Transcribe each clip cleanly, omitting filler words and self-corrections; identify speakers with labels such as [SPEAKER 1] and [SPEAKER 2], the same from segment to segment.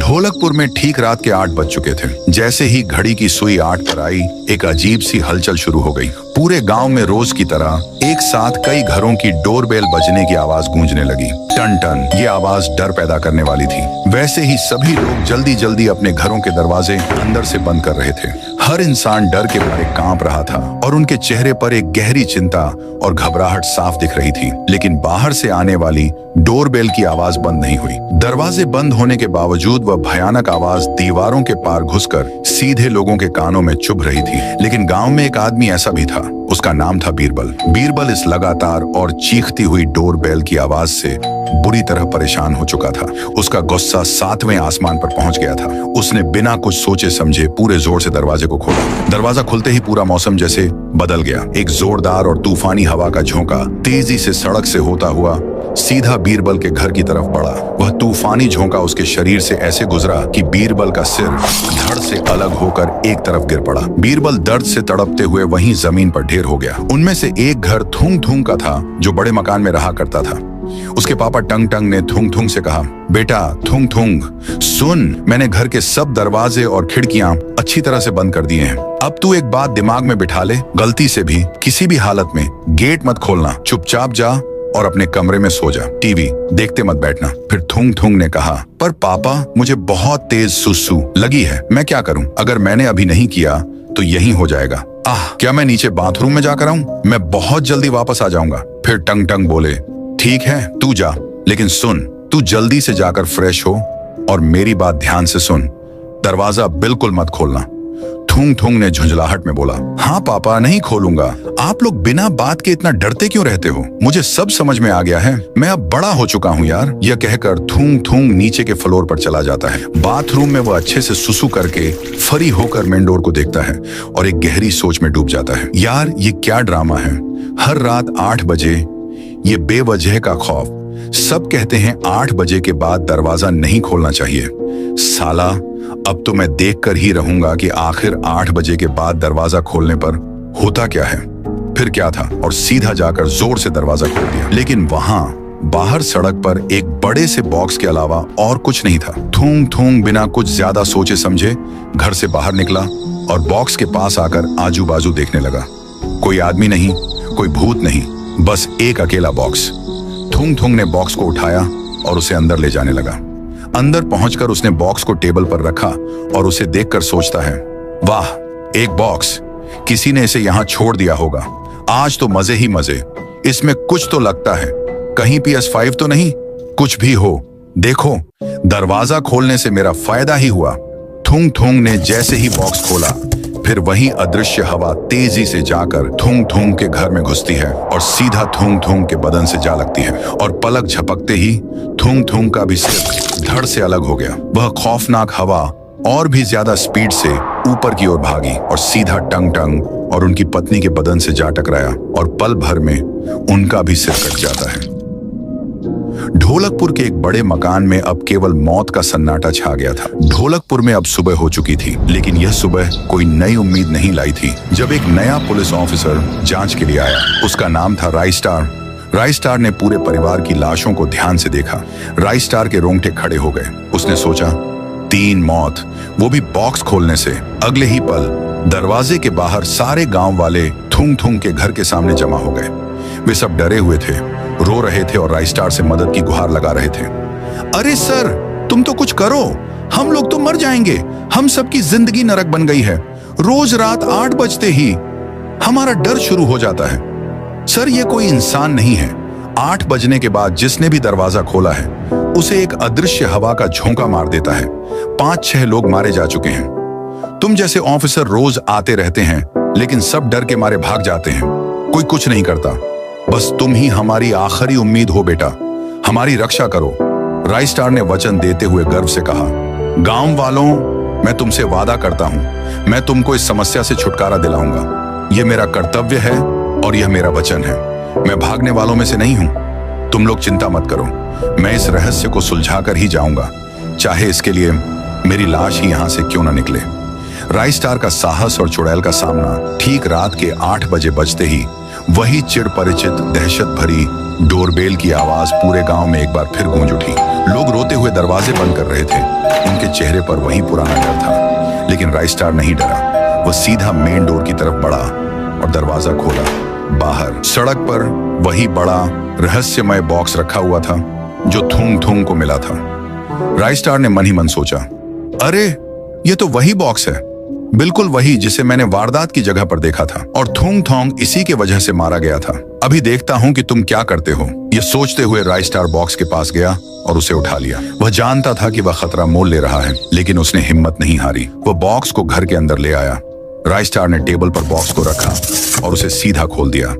[SPEAKER 1] ढोलकपुर में ठीक रात के 8 बज चुके थे। जैसे ही घड़ी की सुई 8 पर आई, एक अजीब सी हलचल शुरू हो गई। पूरे गांव में रोज की तरह एक साथ कई घरों की डोरबेल बजने की आवाज गूंजने लगी। टन टन, ये आवाज डर पैदा करने वाली थी। वैसे ही सभी लोग जल्दी जल्दी अपने घरों के दरवाजे अंदर से बंद कर रहे थे। हर इंसान डर के मारे कांप रहा था और उनके चेहरे पर एक गहरी चिंता और घबराहट साफ दिख रही थी। लेकिन बाहर से आने वाली डोरबेल की आवाज बंद नहीं हुई। दरवाजे बंद होने के बावजूद वह भयानक आवाज दीवारों के पार घुसकर सीधे लोगों के कानों में चुभ रही थी। लेकिन गांव में एक आदमी ऐसा भी था। उसका नाम था बीरबल। बीरबल इस लगातार और चीखती हुई डोरबेल की आवाज से बुरी तरह परेशान हो चुका था। उसका गुस्सा 7वें आसमान पर पहुंच गया था। उसने बिना कुछ सोचे समझे पूरे जोर से दरवाजे को खोला। दरवाजा खुलते ही पूरा मौसम जैसे बदल गया। एक जोरदार और तूफानी हवा का झोंका तेजी से सड़क से होता हुआ सीधा बीरबल के घर की तरफ बढ़ा। वह तूफानी झोंका उसके शरीर से ऐसे गुजरा कि बीरबल का सिर धड़ से अलग होकर एक तरफ गिर पड़ा। बीरबल दर्द से तड़पते हुए वहीं जमीन पर ढेर हो गया। उनमें से एक घर थुंग थुंग का था, जो बड़े मकान में रहा करता था। उसके पापा टंग टंग ने थुंग थुंग से कहा, बेटा थुंग थुंग, सुन, मैंने घर के सब दरवाजे और खिड़कियां अच्छी तरह से बंद कर दिए हैं। अब तू एक बात दिमाग में बिठा ले, गलती से भी किसी भी हालत में गेट मत खोलना। चुपचाप जा और अपने कमरे में सो जा। टीवी देखते मत बैठना। फिर थुंग थुंग ने कहा, पर पापा मुझे बहुत तेज सुसु लगी है, मैं क्या करूं? अगर मैंने अभी नहीं किया तो यही हो जाएगा। क्या मैं नीचे बाथरूम में जाकर आऊं? मैं बहुत जल्दी वापस आ जाऊंगा। फिर टंग टंग बोले, ठीक है तू जा, लेकिन सुन, तू जल्दी से जाकर फ्रेश हो और मेरी बात ध्यान से सुन, दरवाजा बिल्कुल मत खोलना। थुंग थुंग ने झुंझलाहट में बोला, हाँ पापा नहीं खोलूंगा। आप लोग बिना बात के इतना डरते क्यों रहते हो? मुझे सब समझ में आ गया है, मैं अब बड़ा हो चुका हूँ यार। यह कहकर थुंग थुंग नीचे के फ्लोर पर चला जाता है। बाथरूम में वह अच्छे से सुसु करके फरी होकर मेन डोर को देखता है और एक गहरी सोच में डूब जाता है। यार ये क्या ड्रामा है? हर रात 8 बजे ये बेवजह का खौफ। सब कहते हैं 8 बजे के बाद दरवाजा नहीं खोलना चाहिए। साला, अब तो मैं देख कर ही रहूंगा कि आखिर 8 बजे के बाद दरवाजा खोलने पर होता क्या है। फिर क्या था, और सीधा जाकर जोर से दरवाजा खोल दिया। लेकिन वहां बाहर सड़क पर एक बड़े से बॉक्स के अलावा और कुछ नहीं था। थूंग थूंग बिना कुछ ज्यादा सोचे समझे घर से बाहर निकला और बॉक्स के पास आकर आजू बाजू देखने लगा। कोई आदमी नहीं, कोई भूत नहीं, बस एक अकेला बॉक्स। थूंग थूंग ने बॉक्स को उठाया और उसे अंदर ले जाने लगा। अंदर पहुंचकर उसने बॉक्स को टेबल पर रखा और उसे देखकर सोचता है, वाह, एक बॉक्स, किसी ने इसे यहां छोड़ दिया होगा। आज तो मजे ही मजे, इसमें कुछ तो लगता है, कहीं PS5 तो नहीं? कुछ भी हो, देखो, दरवाजा खोलने से मेरा फायदा ही हुआ। थुंग थुंग ने जैसे ही बॉक्स खोला, फिर वही अदृश्य हवा तेजी से जाकर थुंग थुंग के घर में घुसती है और सीधा थुंग थुंग के बदन से जा लगती है और पलक झपकते ही थुंग थुंग का भी सिर धड़ से अलग हो गया। वह खौफनाक हवा और भी ज्यादा स्पीड से ऊपर की ओर भागी और सीधा टंग टंग और उनकी पत्नी के बदन से जा टकराया और पल भर में उनका भी सिर कट जाता है। ढोलकपुर के एक बड़े मकान में अब केवल मौत का सन्नाटा छा गया था। ढोलकपुर में अब सुबह हो चुकी थी, लेकिन यह सुबह कोई नई उम्मीद नहीं लाई थी। जब एक नया पुलिस ऑफिसर जांच के लिए आया, उसका नाम था राइस्टार। राइस्टार ने पूरे परिवार की लाशों को ध्यान से देखा। राइस्टार के रोंगटे खड़े हो गए। उसने सोचा, 3 मौत, वो भी बॉक्स खोलने से। अगले ही पल दरवाजे के बाहर सारे गांव वाले थुंग थुंग के घर के सामने जमा हो गए। वे सब डरे हुए थे, रो रहे थे और राइस्टार से मदद की गुहार लगा रहे थे। अरे सर, तुम तो कुछ करो, हम लोग तो मर जाएंगे। हम सबकी जिंदगी नरक बन गई है। रोज रात 8 बजते ही हमारा डर शुरू हो जाता है। सर, ये कोई इंसान नहीं है। 8 बजने के बाद जिसने भी दरवाजा खोला है, उसे एक अदृश्य हवा का झोंका मार देता है। 5-6 लोग मारे जा चुके हैं। तुम जैसे ऑफिसर रोज आते रहते हैं, लेकिन सब डर के मारे भाग जाते हैं। कोई कुछ नहीं करता। बस तुम ही हमारी आखिरी उम्मीद हो बेटा, हमारी रक्षा करो। राइस्टार ने वचन देते हुए गर्व से कहा, गांव वालों, मैं तुमसे वादा करता हूं, मैं तुमको इस समस्या से छुटकारा दिलाऊंगा। यह मेरा कर्तव्य है और यह मेरा वचन है। मैं भागने वालों में से नहीं हूं। तुम लोग चिंता मत करो, मैं इस रहस्य को सुलझा कर ही जाऊंगा, चाहे इसके लिए मेरी लाश ही यहां से क्यों ना निकले। राइस्टार का साहस और चुड़ैल का सामना ठीक रात के 8 बजे बजते ही वही चिर परिचित दहशत भरी डोरबेल की आवाज पूरे गांव में एक बार फिर गूंज उठी। लोग रोते हुए दरवाजे बंद कर रहे थे उनके चेहरे पर वही पुराना डर था, लेकिन राइस्टार नहीं डरा। वो सीधा मेन डोर की तरफ बढ़ा और दरवाजा खोला। बाहर सड़क पर वही बड़ा रहस्यमय बॉक्स रखा हुआ था जो थूंग थूंग को मिला था। राइस्टार ने मन ही मन सोचा, अरे ये तो वही बॉक्स है, बिल्कुल वही जिसे मैंने वारदात की जगह पर देखा था, और थूंग थोंग इसी के वजह से मारा गया था। अभी देखता हूं कि तुम क्या करते हो। ये सोचते हुए राइस्टार बॉक्स के पास गया और उसे उठा लिया। वह जानता था कि वह खतरा मोल ले रहा है, लेकिन उसने हिम्मत नहीं हारी। वह बॉक्स को घर के अंदर ले आया। राइस्टार ने टेबल पर बॉक्स को रखा और उसे सीधा खोल दिया।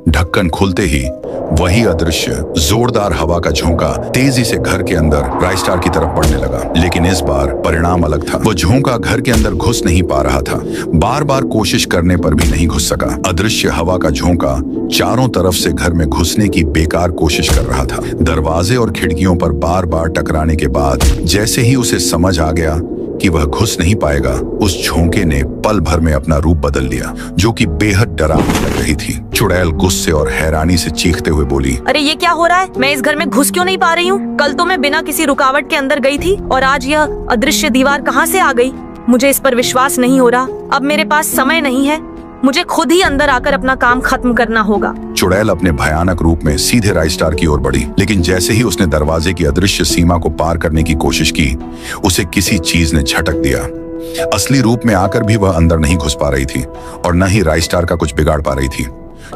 [SPEAKER 1] ढक्कन खुलते ही वही अदृश्य जोरदार हवा का झोंका तेजी से घर के अंदर राइस्टार की तरफ बढ़ने लगा, लेकिन इस बार परिणाम अलग था। वो झोंका घर के अंदर घुस नहीं पा रहा था। बार बार कोशिश करने पर भी नहीं घुस सका। अदृश्य हवा का झोंका चारों तरफ से घर में घुसने की बेकार कोशिश कर रहा था। दरवाजे और खिड़कियों पर बार बार टकराने के बाद जैसे ही उसे समझ आ गया कि वह घुस नहीं पाएगा, उस झोंके ने पल भर में अपना रूप बदल लिया, जो कि बेहद डरावनी लग रही थी। चुड़ैल गुस्से और हैरानी से चीखते हुए बोली,
[SPEAKER 2] अरे ये क्या हो रहा है? मैं इस घर में घुस क्यों नहीं पा रही हूँ? कल तो मैं बिना किसी रुकावट के अंदर गई थी और आज यह अदृश्य दीवार कहाँ से आ गई? मुझे इस पर विश्वास नहीं हो रहा। अब मेरे पास समय नहीं है, मुझे खुद ही अंदर आकर अपना काम खत्म करना होगा।
[SPEAKER 1] चुड़ैल अपने भयानक रूप में सीधे राइस्टार की ओर बढ़ी, लेकिन जैसे ही उसने दरवाजे की अदृश्य सीमा को पार करने की कोशिश की, उसे किसी चीज ने झटक दिया। असली रूप में आकर भी वह अंदर नहीं घुस पा रही थी और न ही राइस्टार का कुछ बिगाड़ पा रही थी।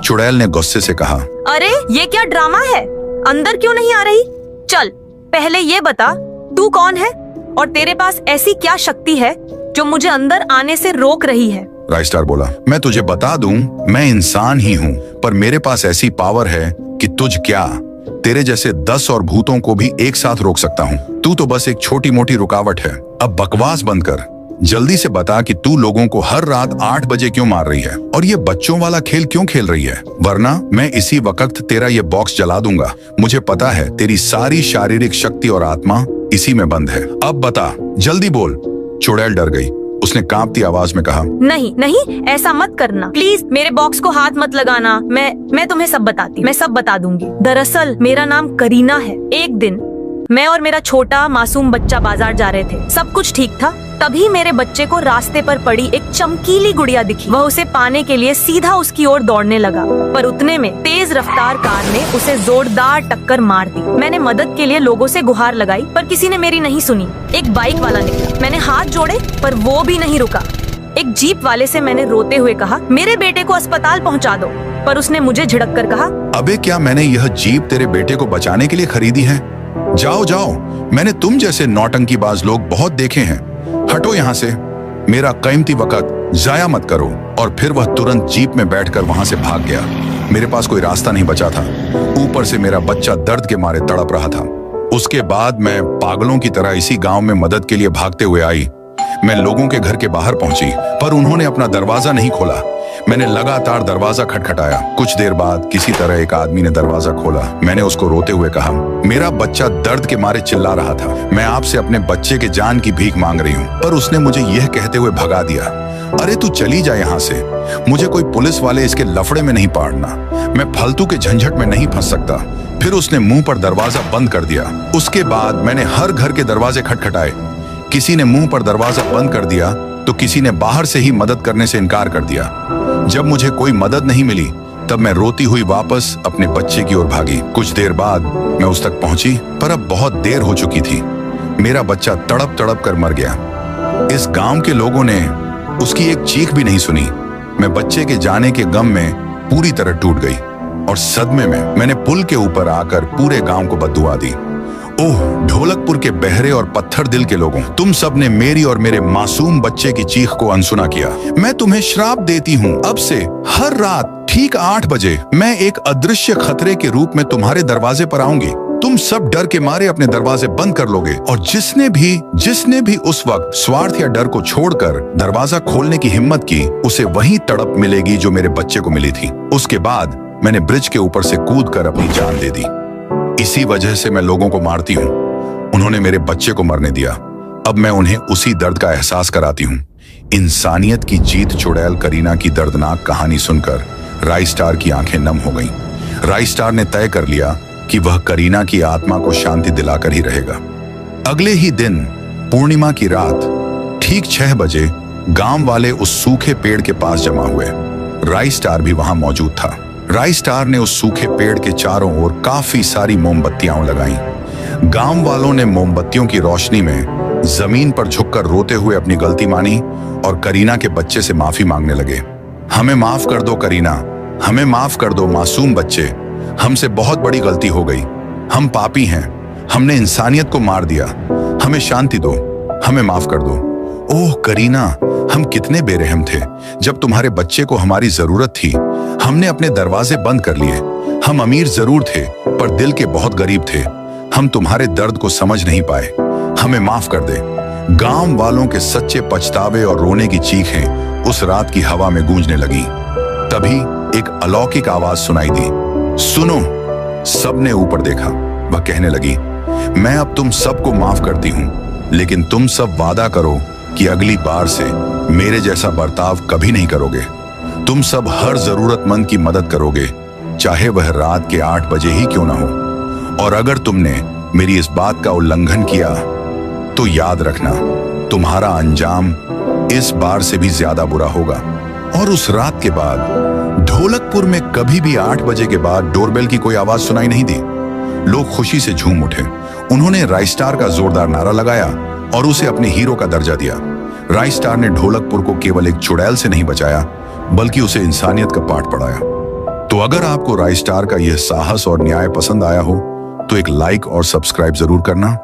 [SPEAKER 1] चुड़ैल ने गुस्से से कहा,
[SPEAKER 2] अरे ये क्या ड्रामा है? अंदर क्यों नहीं आ रही? चल पहले ये बता, तू कौन है और तेरे पास ऐसी क्या शक्ति है जो मुझे अंदर आने से रोक रही है?
[SPEAKER 1] राइस्टार बोला, मैं तुझे बता दूं, मैं इंसान ही हूँ, पर मेरे पास ऐसी पावर है कि तुझ क्या, तेरे जैसे 10 और भूतों को भी एक साथ रोक सकता हूँ। तू तो बस एक छोटी मोटी रुकावट है। अब बकवास बंद कर, जल्दी से बता कि तू लोगों को हर रात 8 बजे क्यों मार रही है और ये बच्चों वाला खेल क्यों खेल रही है, वरना मैं इसी वक्त तेरा ये बॉक्स जला दूंगा। मुझे पता है तेरी सारी शारीरिक शक्ति और आत्मा इसी में बंद है। अब बता, जल्दी बोल। चुड़ैल डर गई। उसने कांपती आवाज में कहा,
[SPEAKER 2] नहीं नहीं, ऐसा मत करना प्लीज, मेरे बॉक्स को हाथ मत लगाना। मैं तुम्हें सब बताती, मैं सब बता दूंगी। दरअसल मेरा नाम करीना है। एक दिन मैं और मेरा छोटा मासूम बच्चा बाजार जा रहे थे। सब कुछ ठीक था, तभी मेरे बच्चे को रास्ते पर पड़ी एक चमकीली गुड़िया दिखी। वह उसे पाने के लिए सीधा उसकी ओर दौड़ने लगा, पर उतने में तेज रफ्तार कार ने उसे जोरदार टक्कर मार दी। मैंने मदद के लिए लोगों से गुहार लगाई, पर किसी ने मेरी नहीं सुनी। एक बाइक वाला निकला, मैंने हाथ जोड़े पर वो भी नहीं रुका। एक जीप वाले से मैंने रोते हुए कहा, मेरे बेटे को अस्पताल पहुँचा दो, पर उसने मुझे झिड़क कर कहा,
[SPEAKER 1] अबे क्या मैंने यह जीप तेरे बेटे को बचाने के लिए खरीदी है? जाओ जाओ, मैंने तुम जैसे नौटंकीबाज लोग बहुत देखे हैं। हटो यहाँ से, मेरा कीमती वक्त जाया मत करो। और फिर वह तुरंत जीप में बैठकर वहां से भाग गया। मेरे पास कोई रास्ता नहीं बचा था। ऊपर से मेरा बच्चा दर्द के मारे तड़प रहा था। उसके बाद मैं पागलों की तरह इसी गांव में मदद के लिए भागते हुए आई। मैं लोगों के घर के बाहर पहुंची, पर उन्होंने अपना दरवाजा नहीं खोला। मैंने लगातार दरवाजा खटखटाया। कुछ देर बाद किसी तरह एक आदमी ने दरवाजा खोला। मैंने उसको रोते हुए कहा, मेरा बच्चा दर्द के मारे चिल्ला रहा था, मैं आपसे अपने बच्चे के जान की भीख मांग रही हूँ। पर उसने मुझे यह कहते हुए भगा दिया, अरे तू चली जा यहाँ से, मुझे कोई पुलिस वाले इसके लफड़े में नहीं पाड़ना, मैं फालतू के झंझट में नहीं फंस सकता। फिर उसने मुंह पर दरवाजा बंद कर दिया। उसके बाद मैंने हर घर के दरवाजे खटखटाए। किसी ने मुंह पर दरवाजा बंद कर दिया तो किसी ने बाहर से ही मदद करने से इनकार कर दिया। जब मुझे कोई मदद नहीं मिली, तब मैं रोती हुई वापस अपने बच्चे की ओर भागी। कुछ देर बाद मैं उस तक पहुंची, पर अब बहुत देर हो चुकी थी। मेरा बच्चा तड़प तड़प कर मर गया। इस गांव के लोगों ने उसकी एक चीख भी नहीं सुनी। मैं बच्चे के जाने के गम में पूरी तरह टूट गई और सदमे में मैंने पुल के ऊपर आकर पूरे गांव को बद्दुआ दी। ओह ढोलकपुर के बहरे और पत्थर दिल के लोगों, तुम सब ने मेरी और मेरे मासूम बच्चे की चीख को अनसुना किया। मैं तुम्हें श्राप देती हूँ, अब से हर रात ठीक 8 बजे मैं एक अदृश्य खतरे के रूप में तुम्हारे दरवाजे पर आऊंगी। तुम सब डर के मारे अपने दरवाजे बंद कर लोगे और जिसने भी उस वक्त स्वार्थ या डर को छोड़कर दरवाजा खोलने की हिम्मत की, उसे वही तड़प मिलेगी जो मेरे बच्चे को मिली थी। उसके बाद मैंने ब्रिज के ऊपर से कूदकर अपनी जान दे दी। इसी वजह से मैं लोगों को मारती हूँ। उन्होंने मेरे बच्चे को मरने दिया, अब मैं उन्हें उसी दर्द का एहसास कराती हूँ। इंसानियत की जीत चुड़ैल करीना की दर्दनाक कहानी सुनकर राइस्टार की आंखें नम हो गईं। राइस्टार ने तय कर लिया कि वह करीना की आत्मा को शांति दिलाकर ही रहेगा। अगले ही दिन पूर्णिमा की रात ठीक 6 बजे गांव वाले उस सूखे पेड़ के पास जमा हुए। राई स्टार भी वहां मौजूद था। राई स्टार ने उस सूखे पेड़ के चारों ओर काफी सारी मोमबत्तियां लगाईं। गांव वालों ने मोमबत्तियों की रोशनी में जमीन पर झुककर रोते हुए अपनी गलती मानी और करीना के बच्चे से माफी मांगने लगे। हमें माफ कर दो करीना, हमें माफ कर दो मासूम बच्चे, हमसे बहुत बड़ी गलती हो गई, हम पापी हैं, हमने इंसानियत को मार दिया, हमें शांति दो, हमें माफ कर दो। ओह करीना, हम कितने बेरहम थे। जब तुम्हारे बच्चे को हमारी जरूरत थी हमने अपने दरवाजे बंद कर लिए। हम अमीर जरूर थे पर दिल के बहुत गरीब थे। हम तुम्हारे दर्द को समझ नहीं पाए, हमें माफ कर दे। गांव वालों के सच्चे पछतावे और रोने की चीखें उस रात की हवा में गूंजने लगी। तभी एक अलौकिक आवाज सुनाई दी। सुनो। सबने ऊपर देखा। वह कहने लगी, मैं अब तुम सबको माफ करती हूं, लेकिन तुम सब वादा करो कि अगली बार से मेरे जैसा बर्ताव कभी नहीं करोगे। तुम सब हर जरूरतमंद की मदद करोगे, चाहे वह रात के 8 बजे ही क्यों ना हो। और अगर तुमने मेरी इस बात का उल्लंघन किया तो याद रखना, तुम्हारा अंजाम इस बार से भी ज्यादा बुरा होगा। और उस रात के बाद ढोलकपुर में कभी भी 8 बजे के बाद डोरबेल की कोई आवाज सुनाई नहीं दी। लोग खुशी से झूम उठे। उन्होंने राई स्टार का जोरदार नारा लगाया और उसे अपने हीरो का दर्जा दिया। राई स्टार ने ढोलकपुर को केवल एक चुड़ैल से नहीं बचाया, बल्कि उसे इंसानियत का पाठ पढ़ाया। तो अगर आपको राई स्टार का यह साहस और न्याय पसंद आया हो तो एक लाइक और सब्सक्राइब जरूर करना।